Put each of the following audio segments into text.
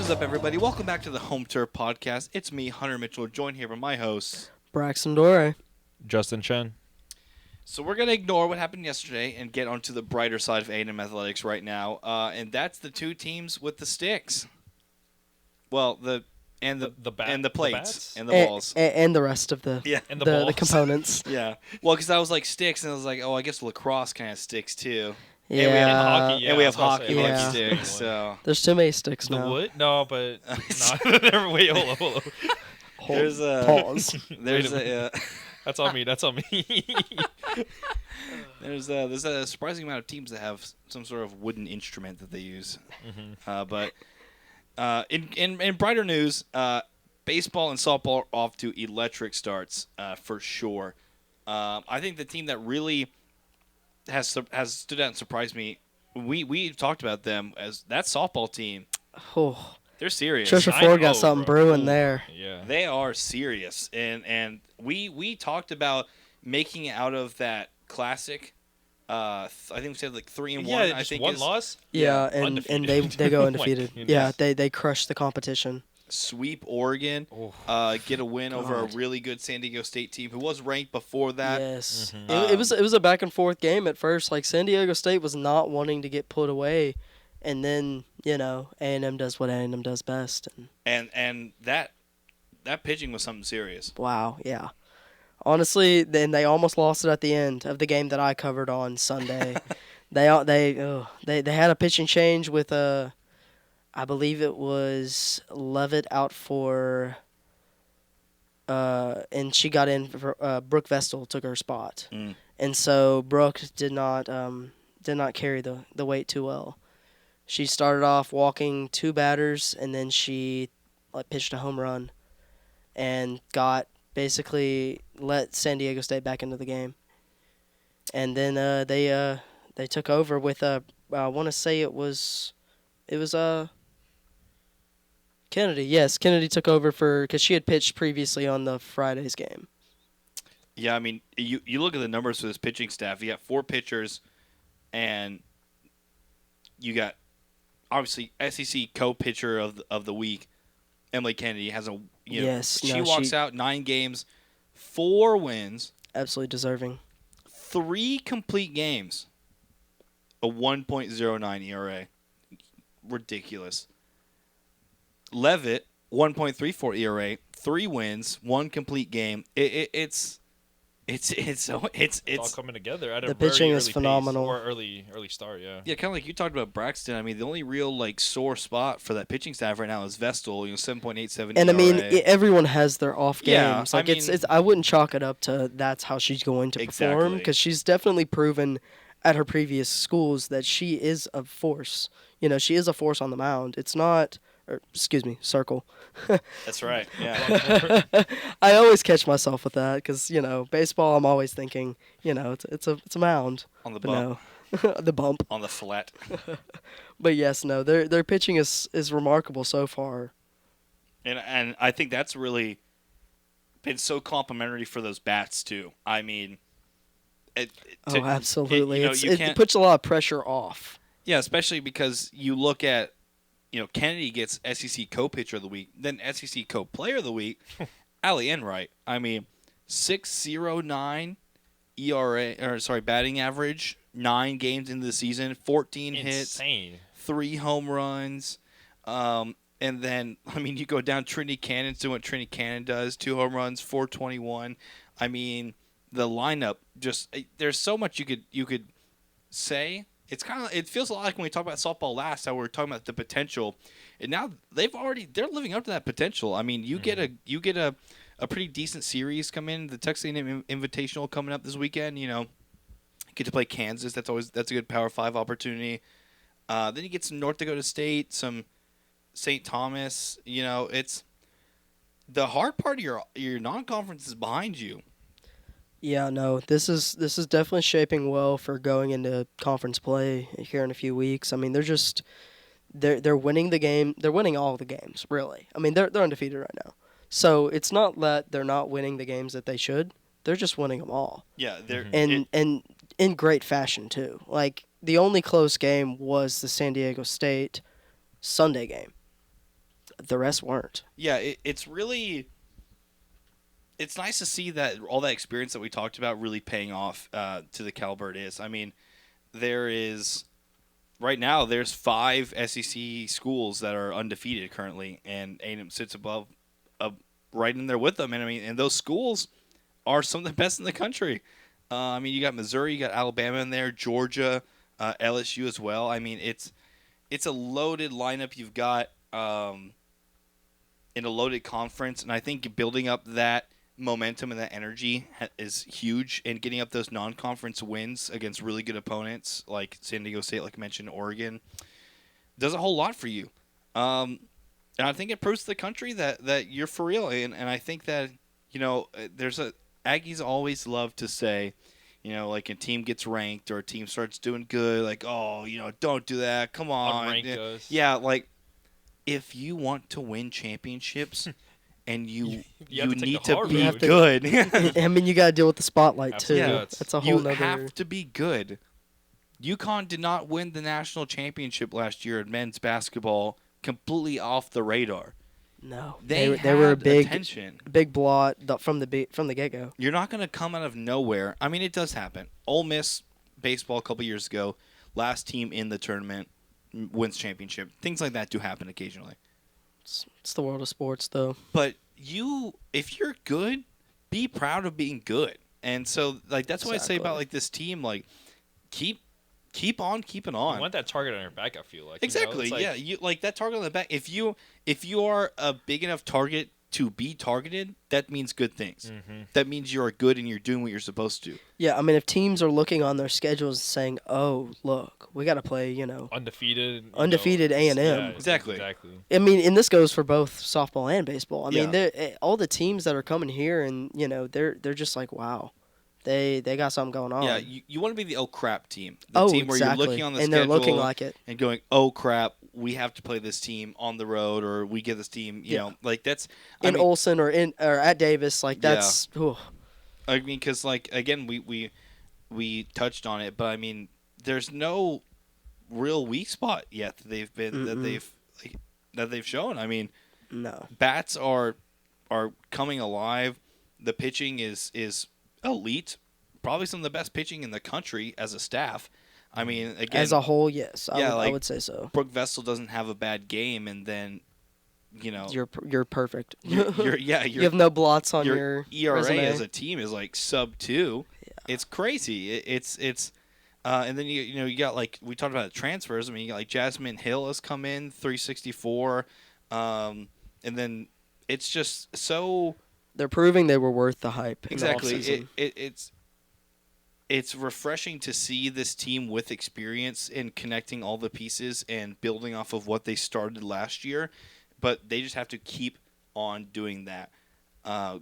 is up, everybody? Welcome back to the Home Turf Podcast. It's me, Hunter Mitchell, joined here by my hosts, Braxton Dore. Justin Chen. So we're going to ignore what happened yesterday and get onto the brighter side of A&M athletics right now, and that's the two teams with the sticks. Well, the plates and the balls and the rest of the and the components. Yeah. Well, because I was like sticks, and I was like, oh, I guess lacrosse kind of sticks too. Yeah. And we have hockey, yeah, and we have I was hockey gonna say, like yeah. sticks. So There's too many sticks The now. wood? No, but no. Wait, hold on. there's a Pause. there's a That's on me. That's on me. there's a surprising amount of teams that have some sort of wooden instrument that they use. But in brighter news, baseball and softball are off to electric starts for sure. I think the team that really has stood out and surprised me. We talked about them as that softball team. Oh, They're serious. Trisha Ford got 9-0, something bro. brewing there. Yeah. They are serious, and we talked about making it out of that classic. I think we said like 3-1. Yeah, I just think one is loss. Yeah, and Undefeated. they go undefeated. My Yeah, goodness. they crushed the competition. sweep Oregon, Oh. get a win over a God. really good San Diego State team who was ranked before that. Yes, Mhm. it was a back and forth game at first. Like San Diego State was not wanting to get put away, and then A&M does what A&M does best. And that pitching was something serious. Wow, yeah. Honestly, then they almost lost it at the end of the game that I covered on Sunday. they had a pitching change with I believe it was Levitt out for and she got in for Brooke Vestal took her spot. And so Brooke did not carry the weight too well. She started off walking two batters and then she pitched a home run and basically let San Diego State back into the game. And then they took over with I want to say it was Kennedy. Yes, Kennedy took over because she had pitched previously on the Friday's game. Yeah, I mean, you look at the numbers for this pitching staff. You got 4 pitchers, and you got obviously SEC co-pitcher of the week. Emily Kennedy has she walks out 9 games, 4 wins, Absolutely deserving. 3 complete games, a 1.09 ERA, ridiculous. Levitt 1.34 ERA, 3 wins, 1 complete game. It's all coming together at a The very pitching is early pace, phenomenal. or early start. Yeah. Yeah, kind of like you talked about Braxton. I mean, the only real sore spot for that pitching staff right now is Vestal. 7.87. And I mean, ERA. everyone has their off Yeah, games. I Like mean- it's I wouldn't chalk it up to that's how she's going to perform Exactly. because she's definitely proven at her previous schools that she is a force. She is a force on the mound. It's not. Or, excuse me, circle. That's right. Yeah. I always catch myself with that because baseball. I'm always thinking it's a mound On the but bump. no, the bump. On the flat. But yes, no, their pitching is remarkable so far. And I think that's really been so complimentary for those bats too. I mean, Absolutely, you it can't. puts a lot of pressure off. Yeah, especially because you look at, Kennedy gets SEC co-pitcher of the week, then SEC co-player of the week, Allie Enright. I mean, 6.09 ERA, batting average, 9 games into the season, 14 Insane. hits, 3 home runs. And then, I mean, you go down Trinity Cannon's doing what Trinity Cannon does, 2 home runs, 421. I mean, the lineup there's so much you could say. It feels a lot like when we talked about softball last, how we were talking about the potential, and now they're living up to that potential. I mean, you get a pretty decent series come in. The Texas A&M Invitational coming up this weekend. Get to play Kansas. That's a good Power 5 opportunity. Then you get some North Dakota State, some St. Thomas. It's the hard part of your non-conference is behind you. Yeah, no, this is definitely shaping well for going into conference play here in a few weeks. I mean, they're winning the game. They're winning all the games, really. I mean, they're undefeated right now. So it's not that they're not winning the games that they should. They're just winning them all. Yeah, they're And in great fashion too. Like the only close game was the San Diego State Sunday game. the rest weren't. Yeah, it's really it's nice to see that all that experience that we talked about really paying off to the caliber it is. I mean, there is right now there's 5 SEC schools that are undefeated currently, and A&M sits above, right in there with them. And I mean, and those schools are some of the best in the country. I mean, you got Missouri, you got Alabama in there, Georgia, LSU as well. I mean, it's a loaded lineup you've got in a loaded conference, and I think building up that momentum and that energy is huge, and getting up those non-conference wins against really good opponents like San Diego State, like I mentioned, Oregon, does a whole lot for you. And I think it proves to the country that you're for real, and I think that, Aggies always love to say, like a team gets ranked or a team starts doing good, like, oh, don't do that, come on. Unrank us. Yeah, like, if you want to win championships and you have to take need the to hard be road. good. I mean, you got to deal with the spotlight Absolute too. guts. That's a whole You nother. have to be good. UConn did not win the national championship last year in men's basketball, completely off the radar. No, They they were a had big attention. big blot from the get go. You're not going to come out of nowhere. I mean, it does happen. Ole Miss baseball a couple years ago, last team in the tournament wins championship. Things like that do happen occasionally. It's the world of sports, though. But if you're good, be proud of being good. And so, like, that's what I say about, like, this team. Like, keep on keeping on. You want that target on your back, I feel like. Exactly. It's like, Yeah. You like that target on the back. If you are a big enough target to be targeted, that means good things. Mm-hmm. That means you're good and you're doing what you're supposed to. Yeah, I mean, if teams are looking on their schedules saying, "Oh, look, we got to play," Undefeated. Undefeated A&M. Yeah, Exactly. I mean, and this goes for both softball and baseball. I mean, Yeah. all the teams that are coming here, and they're just like, wow, they got something going on. Yeah. You want to be the oh crap team. The team where exactly. you're looking on the and schedule they're looking like it. and going, oh crap, we have to play this team on the road, or we get this team. You know, like that's In Olson or at Davis, like that's. Ooh. I mean, because like again, we touched on it, but I mean, there's no real weak spot yet that they've been that they've shown. I mean, No. bats are coming alive. The pitching is elite, probably some of the best pitching in the country as a staff. I mean, again, As a whole, yes, I Yeah, would say so. Brooke Vestal doesn't have a bad game, and then You're perfect. you have no blots on your your ERA resume. as a team is like sub 2. Yeah. It's crazy. It's and then you got, like, we talked about transfers. I mean, you got like Jasmine Hill has come in 364, and then it's just so They're proving they were worth the hype. exactly. In the offseason. It's refreshing to see this team with experience in connecting all the pieces and building off of what they started last year, but they just have to keep on doing that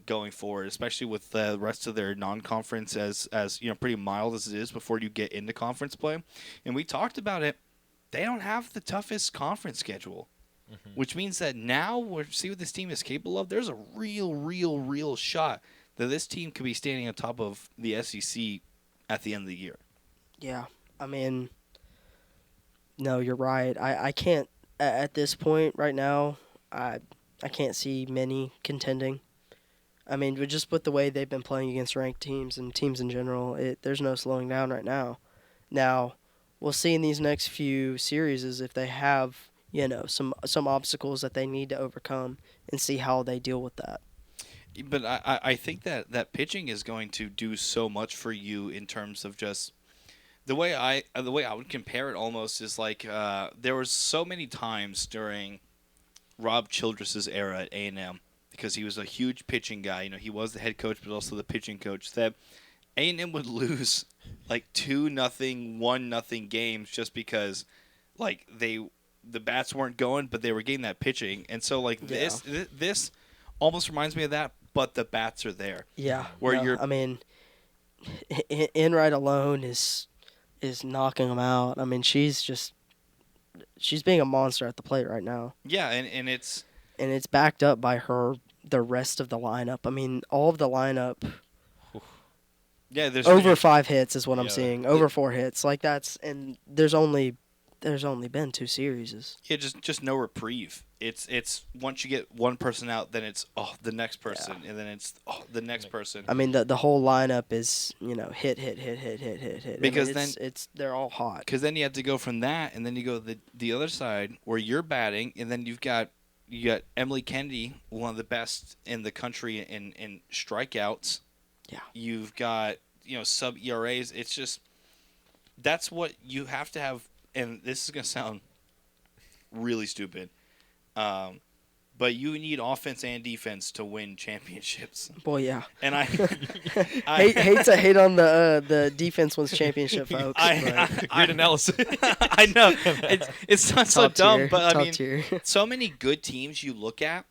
going forward, especially with the rest of their non-conference as pretty mild as it is before you get into conference play. And we talked about it. They don't have the toughest conference schedule, which means that now we'll see what this team is capable of. There's a real shot that this team could be standing on top of the SEC at the end of the year. Yeah, I mean, no, you're right. I can't at this point right now. I can't see many contending. I mean, just with the way they've been playing against ranked teams and teams in general, there's no slowing down right now. Now, we'll see in these next few series if they have some obstacles that they need to overcome and see how they deal with that. But I think that pitching is going to do so much for you in terms of just the way I would compare it almost is like there was so many times during Rob Childress's era at A&M, because he was a huge pitching guy. He was the head coach but also the pitching coach, that A&M would lose like 2-0, 1-0 games just because like the bats weren't going, but they were getting that pitching. And so like this almost reminds me of that, but the bats are there. Yeah. Where I mean, Enright alone is knocking them out. I mean, she's being a monster at the plate right now. Yeah, and it's backed up by the rest of the lineup. I mean, all of the lineup. Yeah, there's over 5 hits is what I'm Yeah. seeing. Over 4 hits, and there's only been 2 series. Yeah, just no reprieve it's once you get one person out, then it's the next person, and then it's the next person. I mean, the whole lineup is hit. Because I mean, it's they're all hot. Because then you have to go from that, and then you go the other side where you're batting, and then you got Emily Kennedy, one of the best in the country in strikeouts. Yeah. You've got sub ERAs. It's just that's what you have to have, and this is gonna sound really stupid. But you need offense and defense to win championships. Boy, yeah. And I hate to hate on the defense wins championship, folks. Great analysis. I know it's not so dumb, tier, but I mean, tier. so many good teams you look at,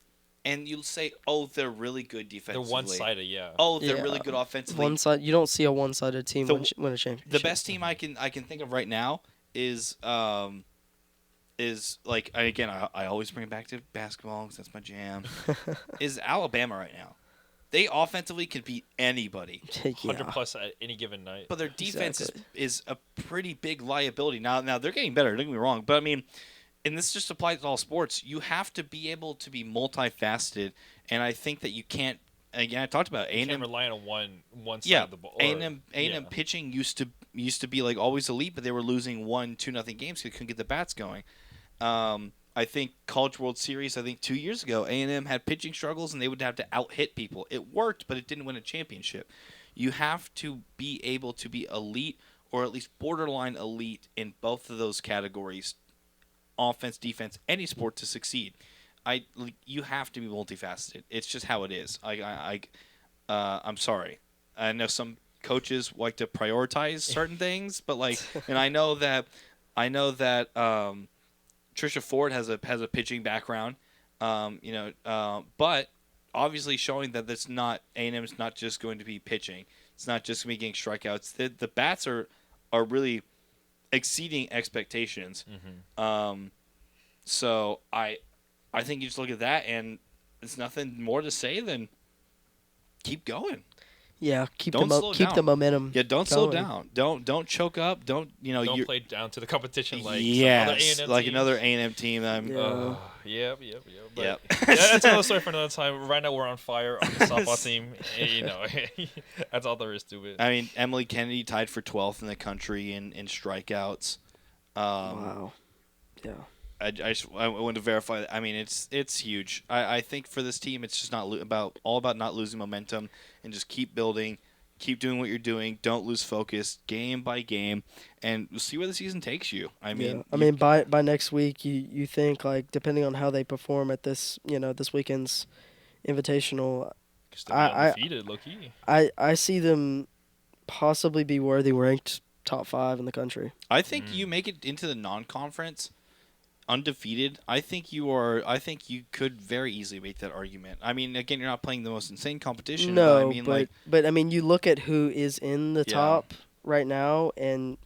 and you'll say, "Oh, they're really good They're defensively." one-sided, yeah. Oh, they're Yeah. really good offensively. One side, you don't see a one-sided team The- win a championship. The best team I can think of right now is like again I always bring it back to basketball because that's my jam. Is Alabama right now? They offensively can beat anybody, 100 plus at any given night. but their defense Exactly. is a pretty big liability. Now they're getting better. Don't get me wrong, but I mean, and this just applies to all sports. You have to be able to be multifaceted, and I think that you can't. Again, I talked about You can't A&M. rely on one side Yeah, of the ball. A&M yeah. pitching used to be like always elite, but they were losing 1-2-0 games because they couldn't get the bats going. I think College World Series, 2 years ago, A&M had pitching struggles and they would have to out-hit people. It worked, but it didn't win a championship. You have to be able to be elite or at least borderline elite in both of those categories, offense, defense, any sport to succeed. You have to be multifaceted. It's just how it is. I'm sorry. I know some coaches like to prioritize certain things, but and I know that Trisha Ford has a pitching background, but obviously showing that that's not A&M is not just going to be pitching. It's not just going to be getting strikeouts. The bats are really exceeding expectations. Mm-hmm. So I think you just look at that and there's nothing more to say than keep going. Yeah, keep Don't slow the down. momentum. Yeah, don't slow going. down. Don't choke up. Don't Don't play down to the competition like some other yes, A&M like teams. another A&M team. Yeah. Yep. But Yep. That's another story for another time. Right now we're on fire on the softball team. And, that's all there is to it. I mean, Emily Kennedy tied for 12th in the country in strikeouts. Wow. Yeah. I want to verify that. I mean, it's huge. I think for this team, it's just not all about not losing momentum and just keep building, keep doing what you're doing. Don't lose focus, game by game, and we'll see where the season takes you. I mean, by next week, you think like depending on how they perform at this this weekend's invitational, Still undefeated, low key. I see them possibly be worthy ranked top 5 in the country. I think you make it into the non-conference undefeated. I think you could very easily make that argument. I mean, again, you're not playing the most insane competition. No, but I mean, you look at who is in the Yeah. top right now, and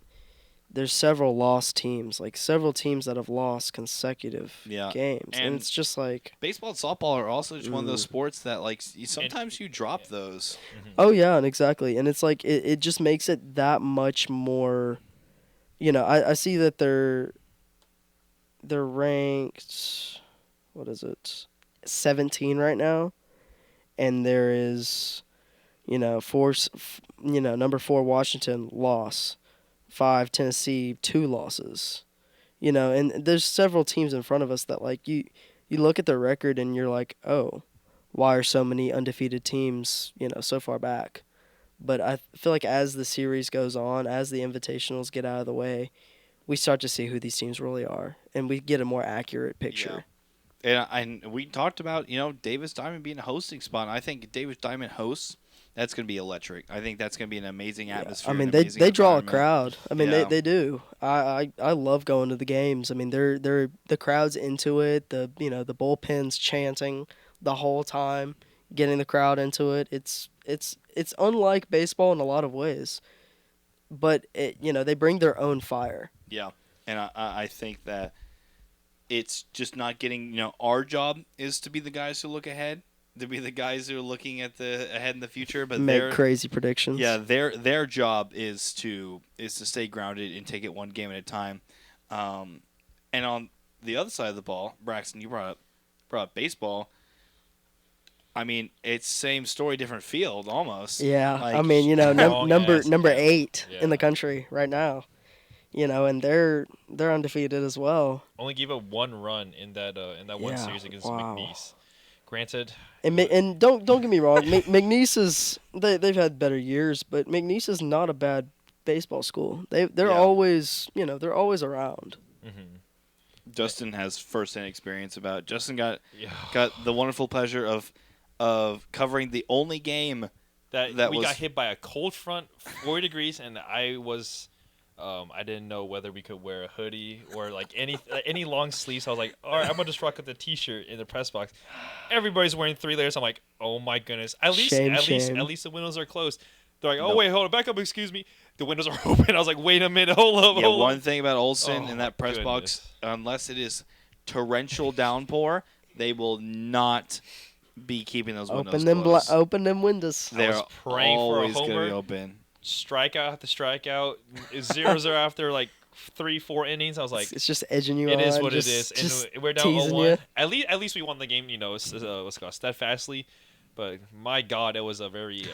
there's several lost teams, like several teams that have lost consecutive Yeah. games, and And it's just like, baseball and softball are also just one of those sports that sometimes you drop those. oh yeah, and exactly, and it's like it just makes it that much more. I see that they're ranked. What is it? 17 right now, and there is, number 4 Washington loss, 5 Tennessee 2 losses, and there's several teams in front of us that like you look at their record and you're like, oh, why are so many undefeated teams so far back? But I feel like as the series goes on, as the invitationals get out of the way, we start to see who these teams really are, and we get a more accurate picture. And we talked about Davis Diamond being a hosting spot. I think if Davis Diamond hosts, that's going to be electric. I think that's going to be an amazing atmosphere. I mean, an they amazing draw a environment. crowd. I mean, Yeah. they do. I love going to the games. I mean, they're the crowd's into it. The bullpen's chanting the whole time, getting the crowd into it. It's unlike baseball in a lot of ways, but they bring their own fire. Yeah, and I think that it's just not getting. Our job is to be the guys who look ahead, to be the guys who are looking at ahead in the future. But Make crazy predictions. Yeah, their job is to stay grounded and take it one game at a time. And on the other side of the ball, Braxton, you brought up brought up baseball. I mean, it's same story, different field, almost. Yeah, Like, I mean, Long number ass number gap. 8 in Yeah. the country right now. And they're undefeated as well. Only gave up 1 run in that one Yeah, series against wow. McNeese. Granted, And don't get me wrong, McNeese is they've had better years, but McNeese is not a bad baseball school. They're Yeah. always they're always around. Justin has first-hand experience about. Justin got yeah. the wonderful pleasure of covering the only game that we was got hit by a cold front, 40 degrees, and I was. I didn't know whether we could wear a hoodie or like any long sleeves. So I was like, all right, I'm gonna just rock up the t-shirt in the press box. Everybody's wearing 3 layers. I'm like, oh my goodness. At least Shame. the windows are closed. They're like, oh Nope. wait, hold on, back up, excuse me. The windows are open. I was like, wait a minute, hold up, Yeah, hold one up. thing about Olson Oh, in that press box, goodness. unless it is torrential downpour, they will not be keeping those windows closed. Open them windows. I They're was praying for a always going to be homer. open. Strikeout after strikeout, 0-0 after like 3-4 innings. I was like, It's just edging you on. it is what just, it is, just and we're down teasing 0-1. you. At least we won the game. What's it called, steadfastly. But my God, it was a very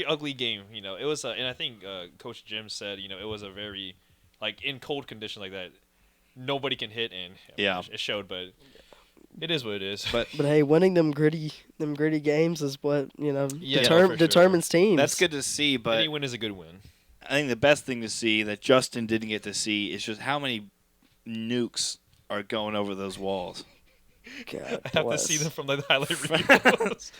ugly game. It was, and I think Coach Jim said, it was a very, like in cold conditions like that, nobody can hit, and Yeah. it showed. But it is what it is. But But hey, winning them gritty games is what Yeah, no, for sure. determines teams. that's good to see. But Any win is a good win. I think the best thing to see that Justin didn't get to see is just how many nukes are going over those walls. God I have bless. to see them from the highlight reels.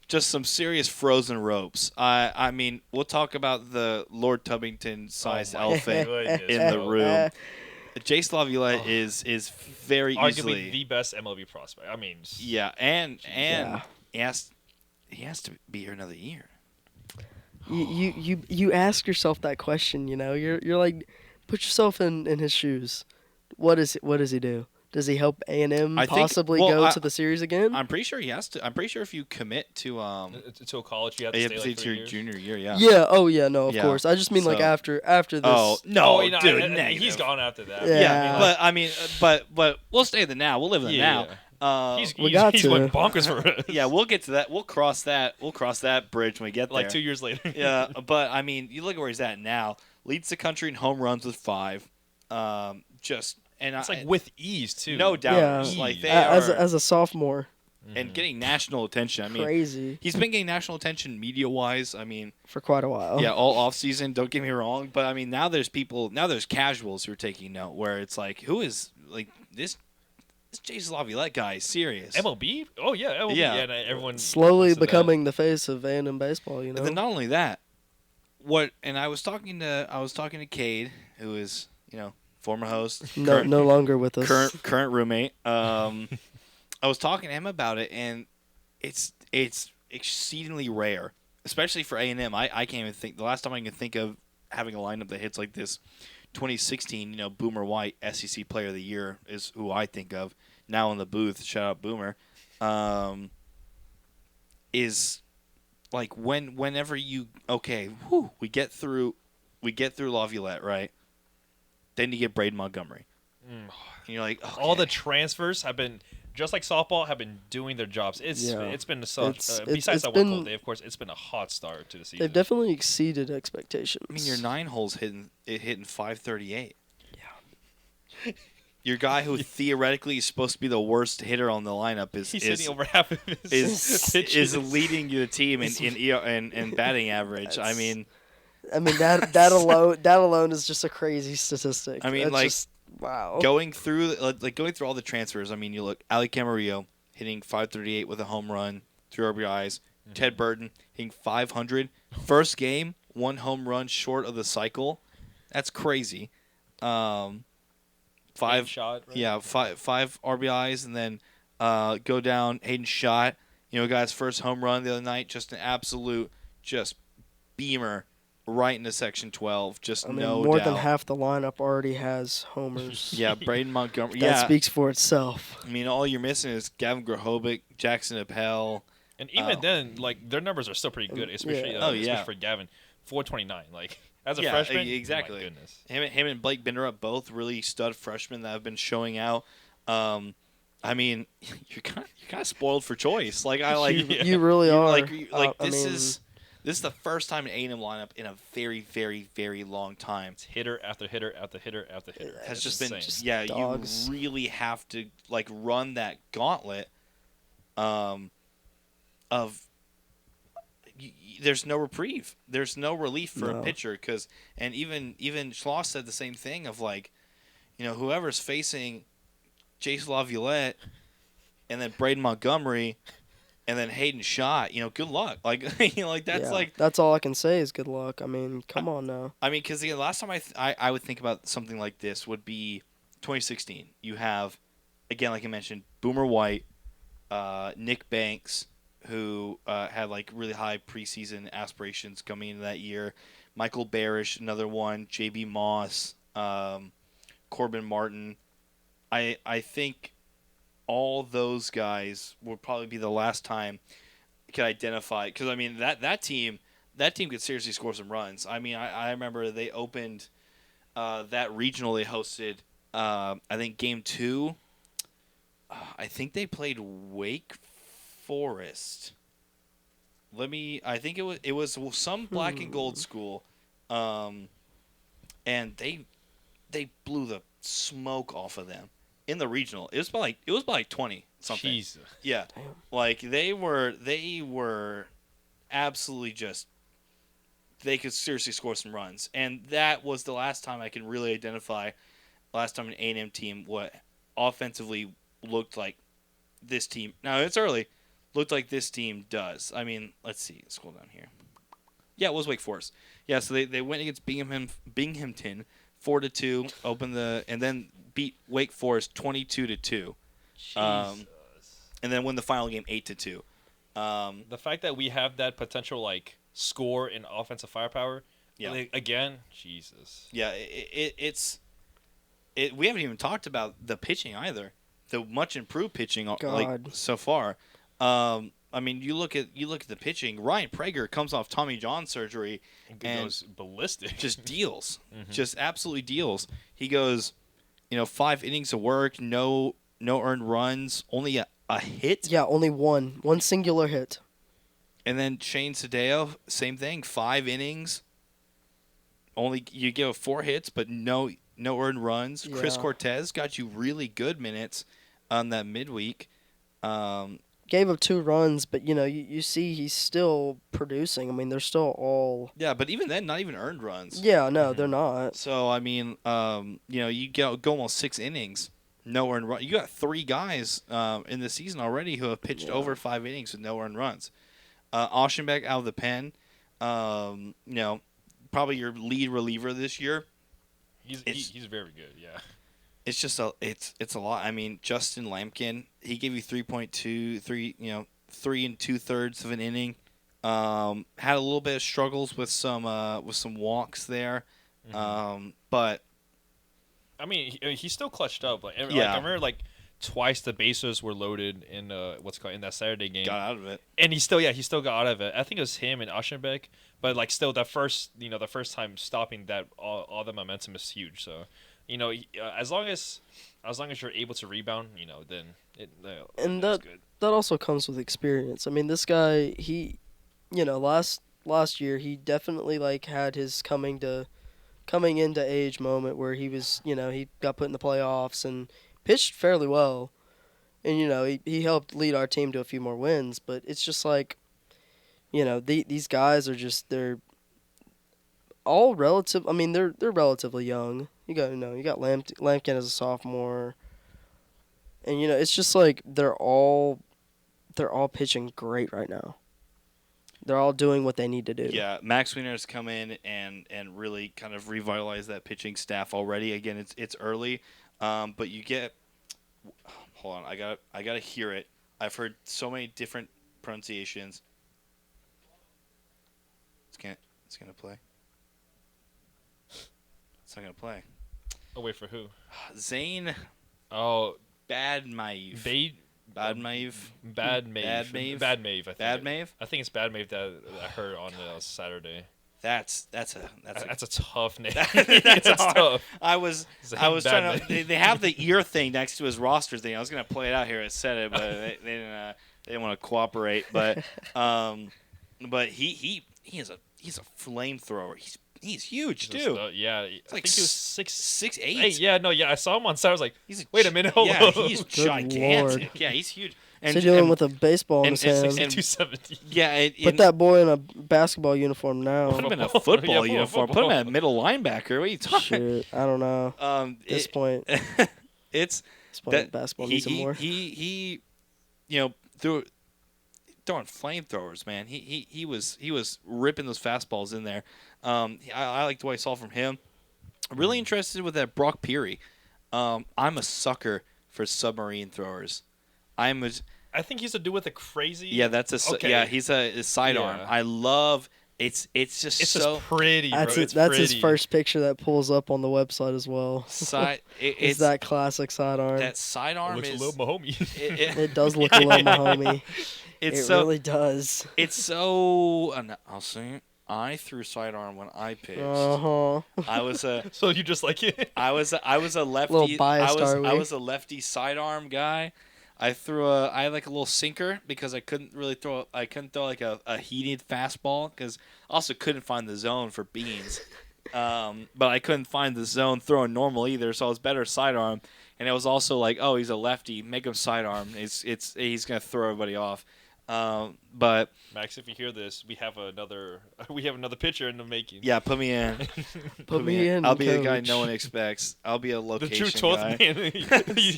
Just some serious frozen ropes. I mean, we'll talk about the Lord Tubbington-sized Oh my elephant goodness, in the bro. room. Jace Laviolette is very Arguably easily the best MLB prospect. I mean, yeah, and Yeah. he has to be here another year. You ask yourself that question. You're like, put yourself in his shoes. What does he do? Does he help A&M I think- possibly well, go I- to the series again? I'm pretty sure he has to. I'm pretty sure if you commit to to a college, you have to you stay have to like to 3 your years. junior year, yeah. Yeah. Oh yeah. No. Of Yeah. course. I just mean like So- after this. Oh no, Oh, dude, I- negative. he's gone after that. Yeah. But I mean, but we'll stay in the now. We'll live in the now. We got he's to. went bonkers for us. Yeah, we'll get to that. We'll cross that bridge when we get there. like 2 years later. Yeah, but I mean, you look at where he's at now. Leads the country in home runs with 5. It's like with ease too. no doubters. Yeah. Like they as are, a sophomore. and getting national attention. I mean, Crazy he's been getting national attention media wise. I mean, for quite a while. yeah, all off season. Don't get me wrong, but I mean, now there's casuals who are taking note. Where it's like, who is like this Jason Laviolette guy is serious. MLB? Oh yeah, MLB. Yeah. And everyone Slowly listens to that. becoming the face of A&M baseball. And then not only that, and I was talking to Cade, who is former host, no longer with us. current roommate. I was talking to him about it, and it's exceedingly rare, especially for A&M. I can't even think. The last time I can think of having a lineup that hits like this, 2016. Boomer White, SEC Player of the Year, is who I think of now in the booth. Shout out Boomer. Is like whenever we get through Laviolette, right? Then you get Braden Montgomery. And you're like, okay. All the transfers have been just like softball have been doing their jobs. It's been such. Besides that one cold day, of course, it's been a hot start to the season. They've definitely exceeded expectations. I mean, your 9 holes hitting 538. Yeah. Your guy who theoretically is supposed to be the worst hitter on the lineup He's hitting over half of his is pitches. leading the team in batting average. I mean, that alone is just a crazy statistic. I mean, That's like, just, wow. going through all the transfers. I mean, you look Ali Camarillo hitting 538 with a home run, 3 RBIs. Ted Burton hitting 500. First game, 1 home run short of the cycle. That's crazy. 5 shot. Right? Yeah, five RBIs, and then go down. Hayden Schott, guy's first home run the other night, just an absolute beamer right into Section 12. Just no more doubt. than half the lineup already has homers. Yeah, Braden Montgomery. That Yeah, speaks for itself. I mean, all you're missing is Gavin Grahovic, Jackson Appel. And even then, like their numbers are still pretty good, especially, especially for Gavin. 429, like as a freshman. Exactly. Oh my goodness. Him and Blake Binderup, both really stud freshmen that have been showing out. I mean, you're kind of spoiled for choice. Like I like You really are. like I this mean, is the first time an A&M lineup in a very very very long time It's hitter after hitter after hitter after hitter. has It's just been insane. yeah. dogs. You really have to like run that gauntlet of there's no reprieve. There's no relief for a No. pitcher because and even Schloss said the same thing of like, whoever's facing Jace Laviolette and then Braden Montgomery and then Hayden Schott, good luck. Like like that's Yeah, like that's all I can say is good luck. I mean, come on now. I mean because the last time I would think about something like this would be 2016. You have again like I mentioned Boomer White, Nick Banks, who had like really high preseason aspirations coming into that year. Michael Barish, another one. J.B. Moss, Corbin Martin. I think all those guys would probably be the last time you could identify because I mean that team could seriously score some runs. I mean I remember they opened that regional they hosted. I think game 2. I think they played Wake Forest. I think it was some black and gold school, and they blew the smoke off of them in the regional. It was by like 20 something. Jesus. Yeah, Damn. like they were absolutely just they could seriously score some runs, and that was the last time I can really identify. Last time an A&M team what offensively looked like this team. Now it's early. Looked like this team does. I mean, let's see. Scroll down here. Yeah, it was Wake Forest. Yeah, so they went against Binghamton 4-2, and then beat Wake Forest 22-2. Jesus. And then win the final game 8-2. The fact that we have that potential like score in offensive firepower. Yeah. Like, again, Jesus. Yeah, we haven't even talked about the pitching either. The much improved pitching like God. so far. I mean, you look at the pitching. Ryan Prager comes off Tommy John surgery It and goes ballistic. just deals, just absolutely deals. He goes, 5 innings of work, no earned runs, only a hit. Yeah, only one singular hit. And then Shane Sadeo, same thing, 5 innings, only you give 4 hits, but no earned runs. Chris Yeah. Cortez got you really good minutes on that midweek. Gave up 2 runs, but you see he's still producing. I mean, they're still all. Yeah, but even then, not even earned runs. Yeah, no, they're not. So I mean, you go almost 6 innings, no earned run. You got 3 guys in the season already who have pitched Yeah. over 5 innings with no earned runs. Oschenbeck out of the pen, probably your lead reliever this year. He's very good. Yeah. It's just it's a lot. I mean, Justin Lampkin, he gave you 3.2, 3 2/3 of an inning. Had a little bit of struggles with some walks there, but I mean, he's still clutched up. Like, Yeah. I remember like twice the bases were loaded in in that Saturday game, got out of it. and he still got out of it. I think it was him and Oschenbeck, but like still the first time stopping that all the momentum is huge. So, as long as you're able to rebound, then And that's good. that also comes with experience. I mean, this guy, he, last year he definitely like had his coming into age moment where he was, he got put in the playoffs and pitched fairly well, and he helped lead our team to a few more wins. But it's just like, these guys are just they're all relative. I mean, they're relatively young. You got Lampkin as a sophomore, and it's just like they're all pitching great right now. They're all doing what they need to do. Yeah, Max Wiener has come in and really kind of revitalized that pitching staff already. Again, it's early, but you get. Hold on, I gotta hear it. I've heard so many different pronunciations. It's gonna play. It's not gonna play. Oh, wait, for who? Zane Oh, Badmaiv. Bade. Badmaiv. Bad Mave. Bad Mave? Bad Mave, I think. Badmaiv? I think it's Bad Mave that I heard on Saturday. That's That's a tough name. that's That's hard. tough. I was Bad trying to. name. They have the ear thing next to his roster thing. I was gonna play it out here. I said it, but they didn't want to cooperate. But he's a flamethrower. He's huge too. Yeah, I like think he was 6'8". Hey, yeah, no, yeah, I saw him on Saturday. I was like, He's wait a minute, hold yeah, up. he's Good gigantic. Lord. Yeah, he's huge. So dealing with a baseball in and- his and- hand. and- 270. yeah, Put that boy in a basketball uniform now. Put him in a Yeah, football put him in uniform. Put him at middle linebacker. What are you talking? Shit, I don't know. At this point, It's basketball needs him more. He throwing flamethrowers, man. He was ripping those fastballs in there. I liked what I saw from him. Really interested with that Brock Peary. I'm a sucker for submarine throwers. I think he's to do with a crazy. Yeah, Okay. he's a sidearm. Yeah. I love it's just It's so just pretty, bro. That's It's that's his pretty. first picture that pulls up on the website as well. it's It's that classic sidearm. that sidearm Looks is a little Mahomey. It does look a little Mahomey. it's It so really does. it's so I'll say it. I threw sidearm when I pitched. Uh-huh. I was a So you just like it? I was a lefty. Little biased, are we? I was a lefty sidearm guy. I had like a little sinker because I couldn't throw like a heated fastball because I also couldn't find the zone for beans. But I couldn't find the zone throwing normal either, so I was better sidearm. And it was also like, oh, he's a lefty, make him sidearm. He's gonna throw everybody off. But Max, if you hear this, we have another pitcher in the making. yeah, put me in. Put me in, I'll be the guy coach. no one expects. I'll be a The location true 12th guy. man.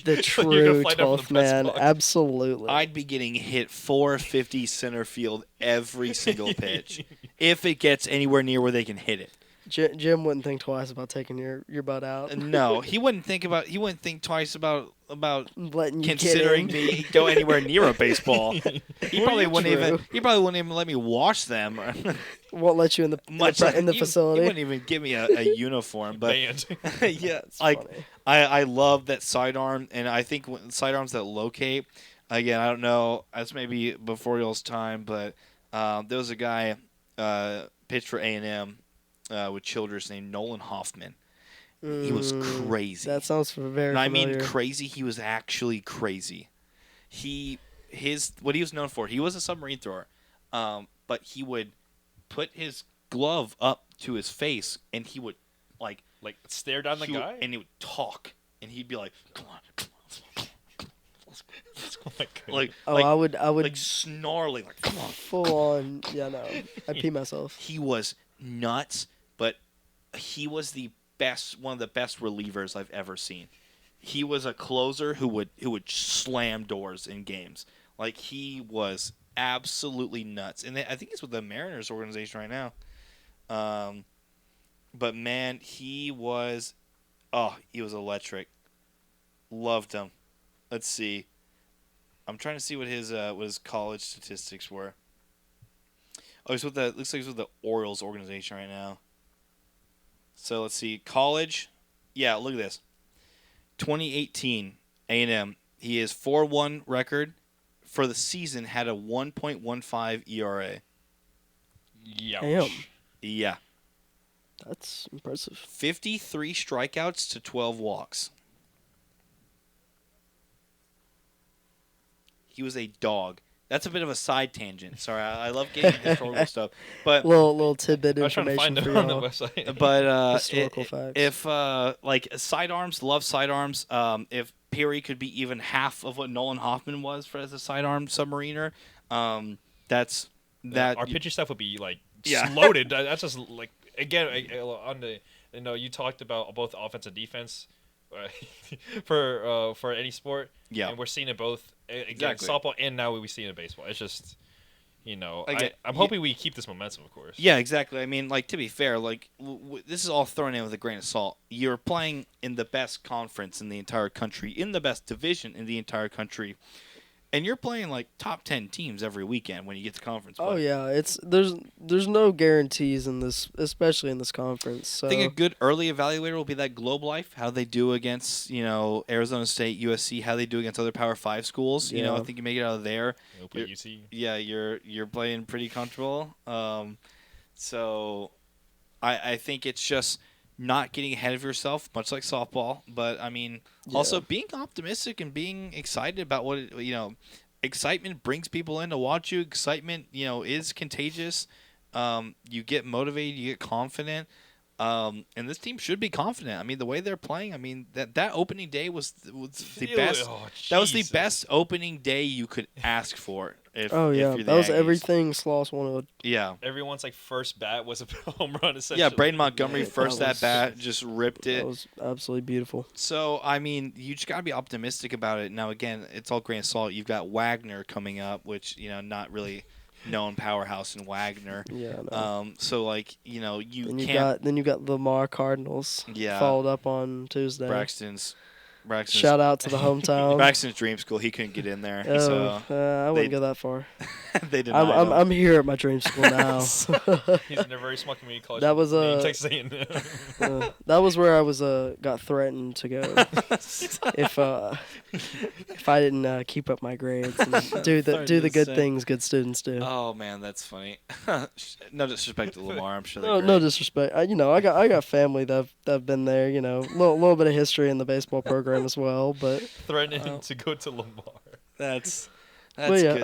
The You're true gonna fly down from the 12th press man. box. Absolutely. I'd be getting hit 450 center field every single pitch if it gets anywhere near where they can hit it. Jim wouldn't think twice about taking your butt out. No, he wouldn't think twice about Letting you considering get in. me go anywhere near a baseball. He probably wouldn't True. even let me wash them. Won't let you in the He facility. wouldn't even give me a uniform. But Banned. yeah, It's like funny. I love that sidearm, and I think sidearms that locate. Again, I don't know. That's maybe before y'all's time, but there was a guy pitched for A&M with Childress named Nolan Hoffman. He was crazy. That sounds very And I familiar. mean crazy. He was actually crazy. What he was known for. He was a submarine thrower, but he would put his glove up to his face, and he would like Stare down the guy? and he would talk, and he'd be like, "Come on, come on, let's go." Oh my goodness. I would like snarling, like, "Come on." full on. Yeah, no, I'd pee myself. He was nuts, but he was one of the best relievers I've ever seen. He was a closer who would slam doors in games. Like, he was absolutely nuts. And I think he's with the Mariners organization right now. But man, he was electric. Loved him. Let's see. I'm trying to see what his college statistics were. Oh, looks like he's with the Orioles organization right now. So let's see. College. Yeah, look at this. 2018 A&M. He is 4-1 record. For the season, had a 1.15 ERA. Youch. Damn, Yeah. that's impressive. 53 strikeouts to 12 walks. He was a dog. That's a bit of a side tangent. Sorry, I love getting historical stuff, but Little tidbit I was trying to information find for it on the y'all. website. but Historical facts. if like sidearms, love sidearms. If Perry could be even half of what Nolan Hoffman was as a sidearm submariner, that's that. Our pitcher stuff would be like Yeah. loaded. That's just like again on the you talked about both offense and defense for any sport. Yeah. and we're seeing it both again Exactly. softball and now we see it in baseball. It's just Again, I'm hoping we keep this momentum, of course. Yeah, exactly. I mean, like, to be fair, like this is all thrown in with a grain of salt. You're playing in the best conference in the entire country, in the best division in the entire country, and you're playing like top 10 teams every weekend when you get to conference play. Oh yeah, there's no guarantees in this, especially in this conference. So I think a good early evaluator will be that Globe Life, how they do against, Arizona State, USC, how they do against other Power 5 schools. I Yeah. think you make it out of there. We'll play You're- UC. Yeah, you're playing pretty comfortable. So I think it's just not getting ahead of yourself, much like softball. But I mean, also being optimistic and being excited about what excitement brings people in to watch you. Excitement, is contagious. You get motivated, you get confident. And this team should be confident. I mean, the way they're playing. I mean, that opening day was the best. That was the Jesus. best opening day you could ask for. If yeah, you're the that was Aggies. everything Sloss wanted. Yeah. Everyone's like first bat was a home run. Essentially. Yeah, Braden Montgomery Yeah, first that at was- bat just ripped it. That was absolutely beautiful. So I mean, you just gotta be optimistic about it. Now again, it's all grain of salt. You've got Wagner coming up, which not really known powerhouse in Wagner. Yeah, no. So like you Then you can't. got Lamar Cardinals. Yeah. Followed up on Tuesday. Braxton's Shout out to the hometown. Braxton's dream school. He couldn't get in there, Oh, so I they- wouldn't go that far. they denied him. I'm here at my dream school now. He's in a very small community college. That was, named Texas A&M. That was where I was got threatened to go if I didn't keep up my grades and do the good things good students do. Oh man, that's funny. No disrespect to Lamar, I'm sure. No, no disrespect. I got family that've been there. Little bit of history in the baseball program as well. But Threatening to go to Lamar. That's but yeah, good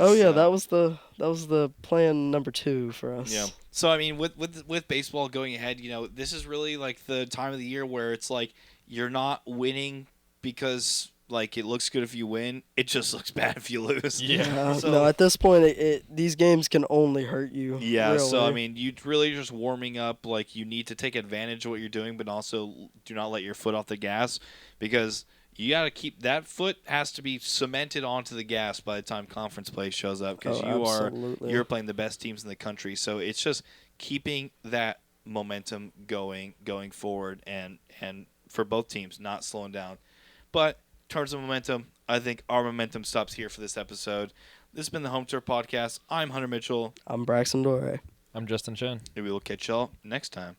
stuff. that was the plan number 2 for us. Yeah. So I mean, with baseball going ahead, this is really like the time of the year where it's like you're not winning because like it looks good if you win. It just looks bad if you lose. Yeah. So- No, at this point, these games can only hurt you. Yeah, really. so I mean, you really just warming up. Like you need to take advantage of what you're doing, but also do not let your foot off the gas because you got to keep that foot has to be cemented onto the gas by the time conference play shows up because absolutely. you're playing the best teams in the country. So it's just keeping that momentum going forward and for both teams, not slowing down. But in terms of momentum, I think our momentum stops here for this episode. This has been the Home Turf Podcast. I'm Hunter Mitchell. I'm Braxton Dore. I'm Justin Chen. And we will catch y'all next time.